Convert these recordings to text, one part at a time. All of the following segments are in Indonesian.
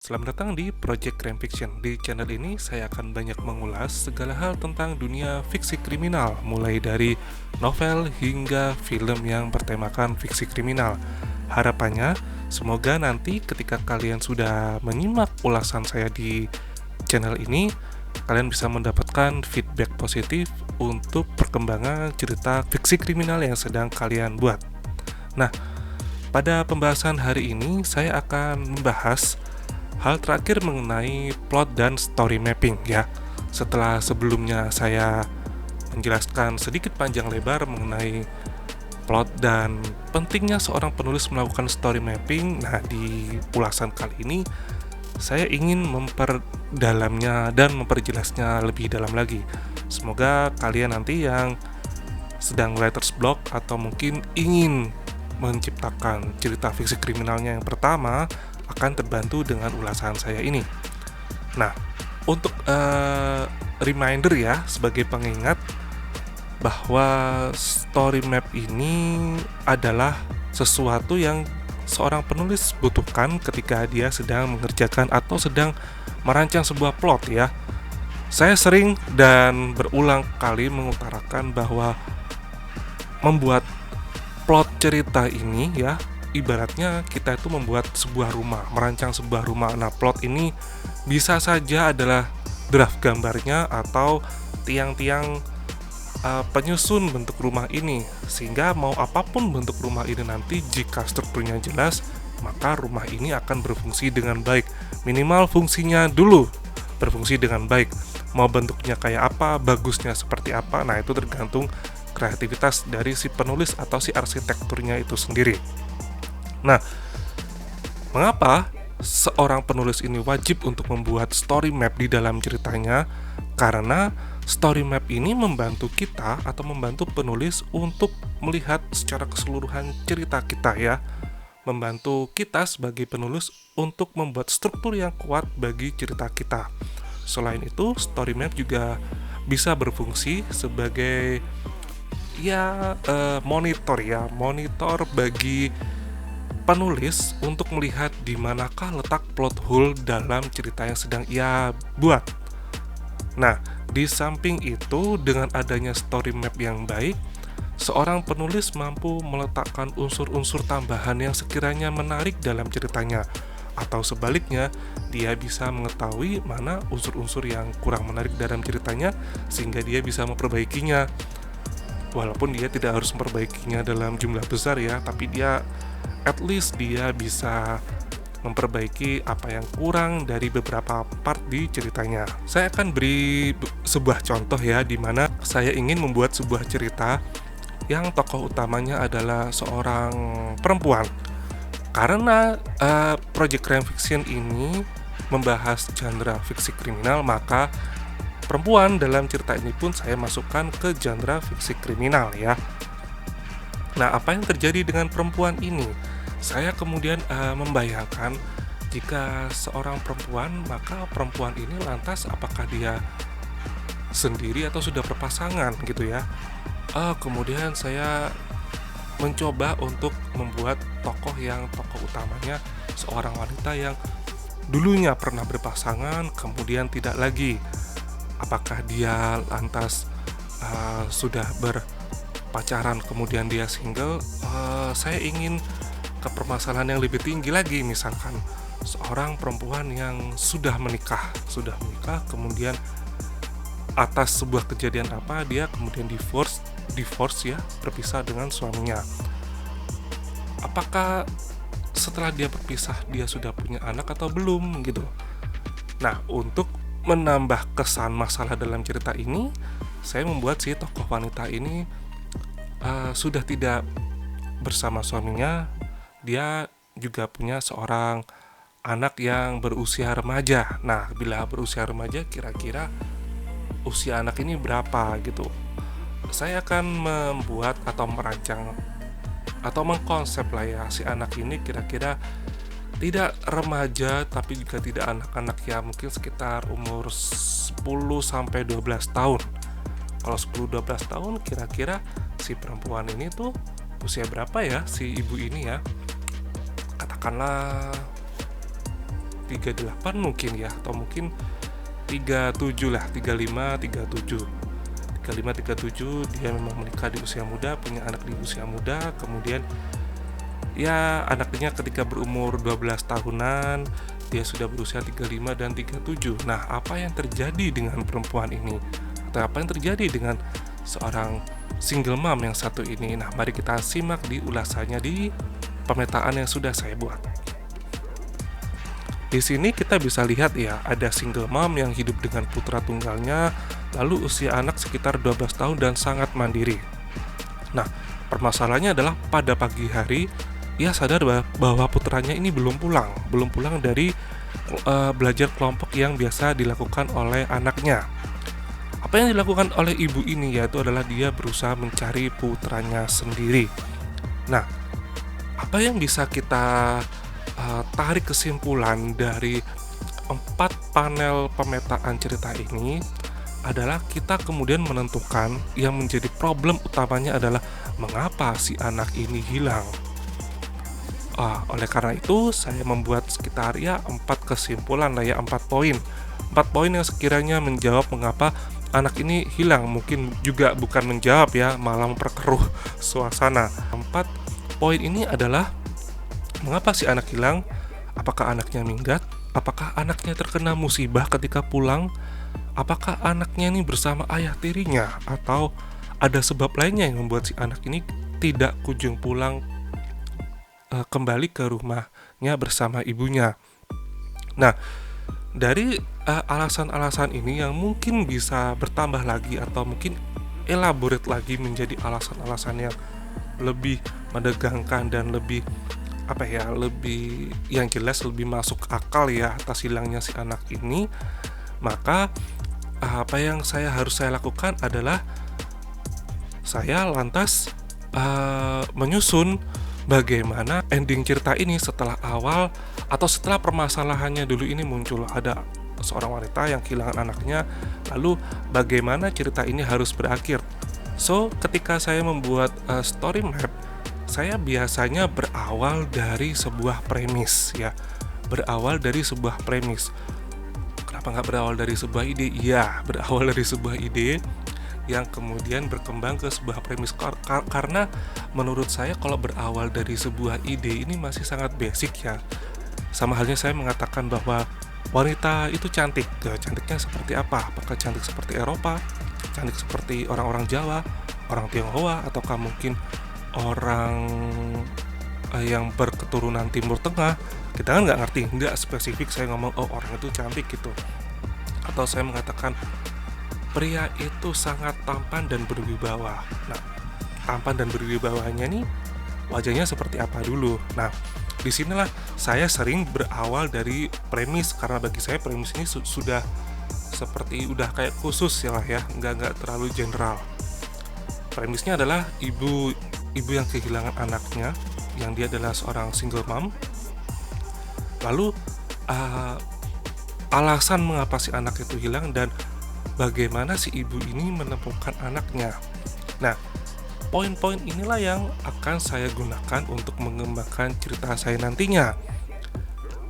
Selamat datang di Project Crime Fiction. Di channel ini saya akan banyak mengulas segala hal tentang dunia fiksi kriminal, mulai dari novel hingga film yang bertemakan fiksi kriminal. Harapannya, semoga nanti ketika kalian sudah menyimak ulasan saya di channel ini, kalian bisa mendapatkan feedback positif untuk perkembangan cerita fiksi kriminal yang sedang kalian buat. Nah, pada pembahasan hari ini saya akan membahas hal terakhir mengenai plot dan story mapping ya. Setelah sebelumnya saya menjelaskan sedikit panjang lebar mengenai plot dan pentingnya seorang penulis melakukan story mapping, nah di ulasan kali ini saya ingin memperdalamnya dan memperjelasnya lebih dalam lagi. Semoga kalian nanti yang sedang writer's block atau mungkin ingin menciptakan cerita fiksi kriminalnya yang pertama akan terbantu dengan ulasan saya ini. Nah, untuk reminder ya, sebagai pengingat bahwa story map ini adalah sesuatu yang seorang penulis butuhkan ketika dia sedang mengerjakan atau sedang merancang sebuah plot ya. Saya sering dan berulang kali mengutarakan bahwa membuat plot cerita ini ya, ibaratnya kita itu membuat sebuah rumah, merancang sebuah rumah. Nah, plot ini bisa saja adalah draft gambarnya atau tiang-tiang penyusun bentuk rumah ini, sehingga mau apapun bentuk rumah ini nanti, jika strukturnya jelas, maka rumah ini akan berfungsi dengan baik. Minimal fungsinya dulu berfungsi dengan baik. Mau bentuknya kayak apa, bagusnya seperti apa, nah itu tergantung kreativitas dari si penulis atau si arsitekturnya itu sendiri. Nah, mengapa seorang penulis ini wajib untuk membuat story map di dalam ceritanya? Karena story map ini membantu kita atau membantu penulis untuk melihat secara keseluruhan cerita kita ya. Membantu kita sebagai penulis untuk membuat struktur yang kuat bagi cerita kita. Selain itu, story map juga bisa berfungsi sebagai monitor bagi penulis untuk melihat di manakah letak plot hole dalam cerita yang sedang ia buat. Nah, di samping itu, dengan adanya story map yang baik, seorang penulis mampu meletakkan unsur-unsur tambahan yang sekiranya menarik dalam ceritanya, atau sebaliknya, dia bisa mengetahui mana unsur-unsur yang kurang menarik dalam ceritanya sehingga dia bisa memperbaikinya. Walaupun dia tidak harus memperbaikinya dalam jumlah besar ya, tapi dia at least dia bisa memperbaiki apa yang kurang dari beberapa part di ceritanya. Saya akan beri sebuah contoh ya, di mana saya ingin membuat sebuah cerita yang tokoh utamanya adalah seorang perempuan. Karena Project Crime Fiction ini membahas genre fiksi kriminal, maka perempuan dalam cerita ini pun saya masukkan ke genre fiksi kriminal ya. Nah, apa yang terjadi dengan perempuan ini? Saya kemudian membayangkan jika seorang perempuan, maka perempuan ini lantas apakah dia sendiri atau sudah berpasangan gitu ya. Kemudian saya mencoba untuk membuat tokoh utamanya seorang wanita yang dulunya pernah berpasangan, kemudian tidak lagi. Apakah dia lantas sudah berpacaran kemudian dia single? Saya ingin ke permasalahan yang lebih tinggi lagi, misalkan seorang perempuan yang sudah menikah kemudian atas sebuah kejadian apa dia kemudian divorce ya, berpisah dengan suaminya. Apakah setelah dia berpisah dia sudah punya anak atau belum gitu? Nah, untuk menambah kesan masalah dalam cerita ini, saya membuat si tokoh wanita ini sudah tidak bersama suaminya. Dia juga punya seorang anak yang berusia remaja. Nah, bila berusia remaja, kira-kira usia anak ini berapa gitu? Saya akan membuat atau merancang atau mengkonsep lah ya, si anak ini kira-kira tidak remaja tapi juga tidak anak-anak ya, mungkin sekitar umur 10-12 tahun. Kalau 10-12 tahun, kira-kira si perempuan ini tuh usia berapa ya si ibu ini ya? Katakanlah 38 mungkin ya, atau mungkin 37 lah, 35, 37. 35, 37 dia memang menikah di usia muda, punya anak di usia muda, kemudian ya anaknya ketika berumur 12 tahunan dia sudah berusia 35 dan 37. Nah, apa yang terjadi dengan perempuan ini? Atau apa yang terjadi dengan seorang single mom yang satu ini? Nah, mari kita simak di ulasannya di pemetaan yang sudah saya buat. Di sini kita bisa lihat ya, ada single mom yang hidup dengan putra tunggalnya, lalu usia anak sekitar 12 tahun dan sangat mandiri. Nah, permasalahannya adalah pada pagi hari ia sadar bahwa putranya ini belum pulang dari belajar kelompok yang biasa dilakukan oleh anaknya. Apa yang dilakukan oleh ibu ini yaitu adalah dia berusaha mencari putranya sendiri. Nah, apa yang bisa kita tarik kesimpulan dari 4 panel pemetaan cerita ini adalah kita kemudian menentukan yang menjadi problem utamanya adalah mengapa si anak ini hilang. Oleh karena itu saya membuat sekitar 4 kesimpulan 4 poin. 4 poin yang sekiranya menjawab mengapa anak ini hilang. Mungkin juga bukan menjawab ya, malah memperkeruh suasana. 4 poin ini adalah mengapa si anak hilang? Apakah anaknya minggat? Apakah anaknya terkena musibah ketika pulang? Apakah anaknya ini bersama ayah tirinya? Atau ada sebab lainnya yang membuat si anak ini tidak kunjung pulang kembali ke rumahnya bersama ibunya? Nah, dari alasan-alasan ini yang mungkin bisa bertambah lagi atau mungkin elaborate lagi menjadi alasan-alasan yang lebih menegangkan dan lebih lebih yang jelas lebih masuk akal ya atas hilangnya si anak ini, maka apa yang harus saya lakukan adalah saya lantas menyusun bagaimana ending cerita ini setelah awal atau setelah permasalahannya dulu ini muncul. Ada seorang wanita yang kehilangan anaknya, lalu bagaimana cerita ini harus berakhir. So, ketika saya membuat story map, saya biasanya berawal dari sebuah premis ya. Berawal dari sebuah premis. Kenapa nggak berawal dari sebuah ide? Iya, berawal dari sebuah ide yang kemudian berkembang ke sebuah premis. Karena menurut saya kalau berawal dari sebuah ide ini masih sangat basic ya. Sama halnya saya mengatakan bahwa wanita itu cantik. Cantiknya seperti apa? Apakah cantik seperti Eropa? Cantik seperti orang-orang Jawa? Orang Tionghoa? Ataukah mungkin orang yang berketurunan Timur Tengah? Kita kan nggak ngerti, nggak spesifik saya ngomong orang itu cantik gitu. Atau saya mengatakan pria itu sangat tampan dan berwibawa. Nah, tampan dan berwibawanya nih wajahnya seperti apa dulu? Nah, disinilah saya sering berawal dari premis, karena bagi saya premis ini sudah seperti udah kayak khusus ya lah ya, nggak terlalu general. Premisnya adalah ibu yang kehilangan anaknya, yang dia adalah seorang single mom. Lalu alasan mengapa si anak itu hilang dan bagaimana si ibu ini menemukan anaknya. Nah, poin-poin inilah yang akan saya gunakan untuk mengembangkan cerita saya nantinya.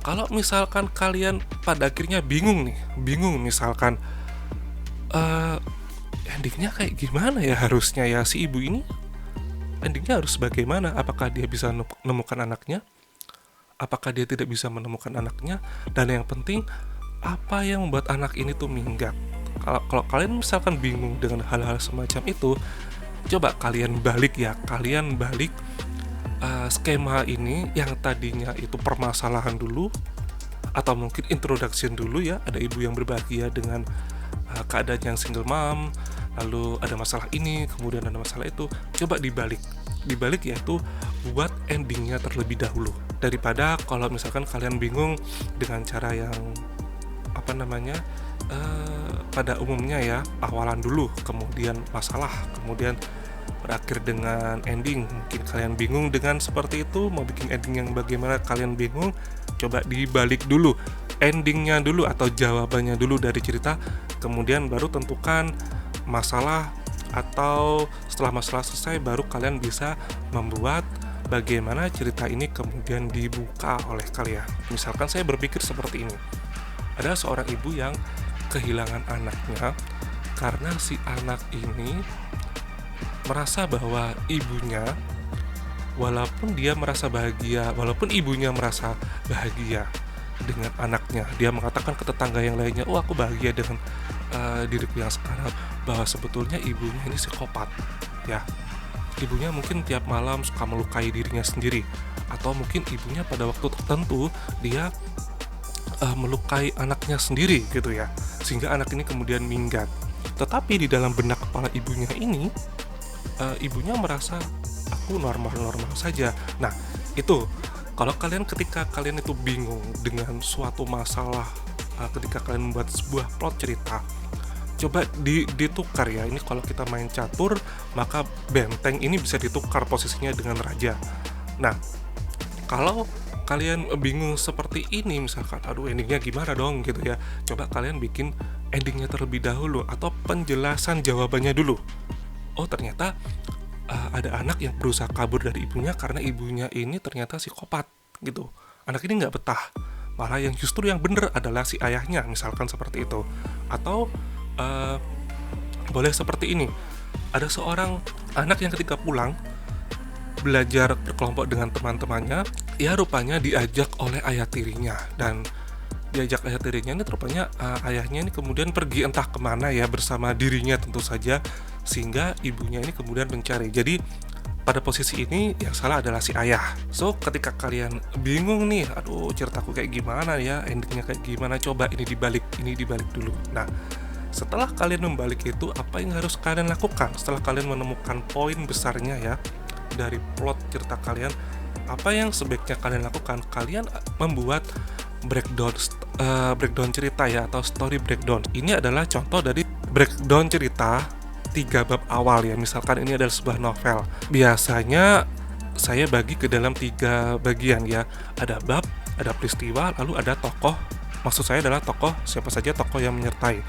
Kalau misalkan kalian pada akhirnya bingung misalkan endingnya kayak gimana ya harusnya ya, si ibu ini endingnya harus bagaimana? Apakah dia bisa menemukan anaknya? Apakah dia tidak bisa menemukan anaknya? Dan yang penting, apa yang membuat anak ini tuh minggat? Kalau kalian misalkan bingung dengan hal-hal semacam itu, coba kalian balik skema ini yang tadinya itu permasalahan dulu, atau mungkin introduction dulu ya. Ada ibu yang berbahagia dengan keadaan yang single mom, lalu ada masalah ini, kemudian ada masalah itu. Coba dibalik yaitu buat endingnya terlebih dahulu, daripada kalau misalkan kalian bingung dengan cara yang pada umumnya ya, awalan dulu, kemudian masalah, kemudian berakhir dengan ending. Mungkin kalian bingung dengan seperti itu, mau bikin ending yang bagaimana kalian bingung, coba dibalik dulu endingnya dulu atau jawabannya dulu dari cerita, kemudian baru tentukan masalah, atau setelah masalah selesai baru kalian bisa membuat bagaimana cerita ini kemudian dibuka oleh kalian. Misalkan saya berpikir seperti ini. Ada seorang ibu yang kehilangan anaknya karena si anak ini merasa bahwa ibunya, walaupun ibunya merasa bahagia dengan anaknya, dia mengatakan ke tetangga yang lainnya, oh aku bahagia dengan diriku yang sekarang, bahwa sebetulnya ibunya ini psikopat ya. Ibunya mungkin tiap malam suka melukai dirinya sendiri, atau mungkin ibunya pada waktu tertentu dia melukai anaknya sendiri gitu ya, sehingga anak ini kemudian minggat. Tetapi di dalam benak kepala ibunya ini, ibunya merasa aku normal-normal saja. Nah itu, kalau ketika kalian itu bingung dengan suatu masalah, ketika kalian membuat sebuah plot cerita, coba ditukar ya. Ini kalau kita main catur, maka benteng ini bisa ditukar posisinya dengan raja. Nah, kalau kalian bingung seperti ini, misalkan aduh endingnya gimana dong gitu ya, coba kalian bikin endingnya terlebih dahulu, atau penjelasan jawabannya dulu. Oh ternyata ada anak yang berusaha kabur dari ibunya karena ibunya ini ternyata psikopat gitu. Anak ini nggak betah, malah yang justru yang bener adalah si ayahnya, misalkan seperti itu. Atau boleh seperti ini, ada seorang anak yang ketika pulang belajar berkelompok dengan teman-temannya, ya rupanya diajak oleh ayah tirinya, dan diajak ayah tirinya ini rupanya ayahnya ini kemudian pergi entah kemana ya, bersama dirinya tentu saja, sehingga ibunya ini kemudian mencari. Jadi pada posisi ini yang salah adalah si ayah. So ketika kalian bingung nih, aduh ceritaku kayak gimana ya, endingnya kayak gimana, coba ini dibalik dulu. Nah setelah kalian membalik itu, apa yang harus kalian lakukan setelah kalian menemukan poin besarnya ya dari plot cerita kalian? Apa yang sebaiknya kalian lakukan? Kalian membuat breakdown cerita ya, atau story breakdown. Ini adalah contoh dari breakdown cerita 3 bab awal ya. Misalkan ini adalah sebuah novel, biasanya saya bagi ke dalam 3 bagian ya. Ada bab, ada peristiwa, lalu ada tokoh. Maksud saya adalah tokoh, siapa saja tokoh yang menyertai.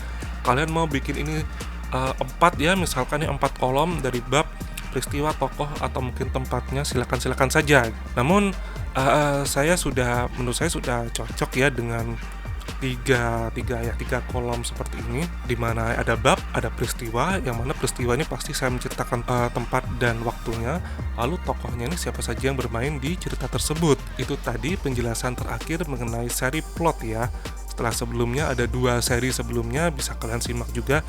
Kalian mau bikin ini 4 ya, misalkan 4 kolom dari bab, peristiwa, tokoh, atau mungkin tempatnya, silakan saja. Namun menurut saya sudah cocok ya dengan 3 kolom seperti ini, dimana ada bab, ada peristiwa, yang mana peristiwa ini pasti saya menceritakan tempat dan waktunya, lalu tokohnya ini siapa saja yang bermain di cerita tersebut. Itu tadi penjelasan terakhir mengenai seri plot ya. Setelah sebelumnya ada 2 seri sebelumnya, bisa kalian simak juga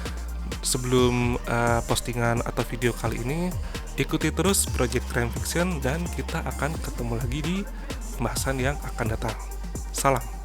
sebelum postingan atau video kali ini. Ikuti terus Project Crime Fiction, dan kita akan ketemu lagi di pembahasan yang akan datang. Salam.